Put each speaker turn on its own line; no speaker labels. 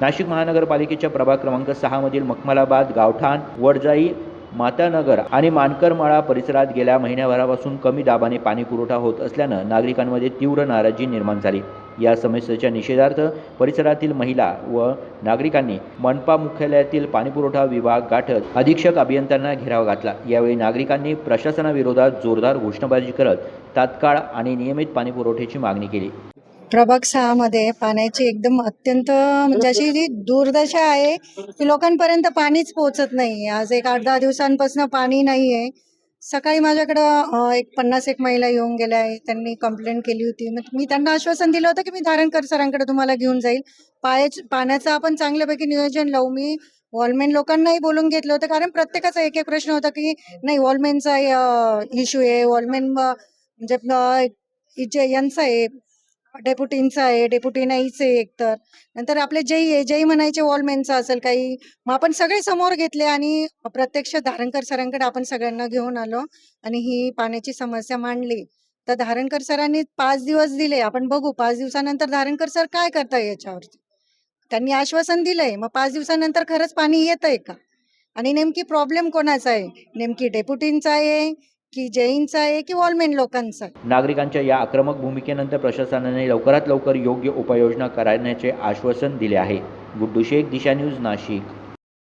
नाशिक महानगरपालिकेच्या प्रभाग क्रमांक 6 मधील मखमलाबाद, गावठाण, वडजाई, मातानगर आणि मानकरमाळा परिसरात गेल्या महिन्याभरापासून कमी दाबाने पाणी पुरवठा होत असल्यानं नागरिकांमध्ये तीव्र नाराजी निर्माण झाली। या समस्येच्या निषेधार्थ परिसरातील महिला व नागरिकांनी मनपा मुख्यालयातील पाणीपुरवठा विभाग गाठत अधीक्षक अभियंत्यांना घेराव घातला। यावेळी नागरिकांनी प्रशासनाविरोधात जोरदार घोषणाबाजी करत तात्काळ आणि नियमित पाणीपुरवठ्याची मागणी केली।
प्रभाग 6 मध्ये पाण्याची एकदम अत्यंत म्हणजे अशी जी दुर्दशा आहे की लोकांपर्यंत पाणीच पोहोचत नाही। आज एक 8-10 दिवसांपासून पाणी नाही आहे। सकाळी माझ्याकडं एक 50 महिला येऊन गेल्या आहे। त्यांनी कंप्लेंट केली होती। मग मी त्यांना आश्वासन दिलं होतं की मी धारणकर सरांकडे तुम्हाला घेऊन जाईल। पाण्याचं आपण चांगल्यापैकी नियोजन लावू। मी वॉलमॅन लोकांनाही बोलून घेतलं होतं, कारण प्रत्येकाचा एक प्रश्न होता की नाही वॉलमॅनचा इश्यू आहे, वॉलमॅन म्हणजे यांचा आहे, डेप्युटींचा आहे, डेप्युटी नाहीच आहे एकतर। नंतर आपले जेई आहे, जेई म्हणायचे वॉलमॅनचा असेल काही। मग आपण सगळे समोर घेतले आणि प्रत्यक्ष धारणकर सरांकडे आपण सगळ्यांना घेऊन आलो आणि ही पाण्याची समस्या मांडली। तर धारणकर सरांनी 5 दिवस दिले। आपण बघू 5 दिवसानंतर धारणकर सर काय करताय याच्यावरती। त्यांनी आश्वासन दिलंय, मग 5 दिवसानंतर खरंच पाणी येतंय का? आणि नेमकी प्रॉब्लेम कोणाचा आहे? नेमकी डेप्युटींचा आहे की जेईंचा आहे की वॉलमॅन लोकांचा आहे?
नागरिकांच्या या आक्रमक भूमिकेनंतर प्रशासनाने लवकरात लवकर योग्य उपाययोजना करण्याचे आश्वासन दिले आहे। गुड्डू शेख, दिशा न्यूज, नाशिक।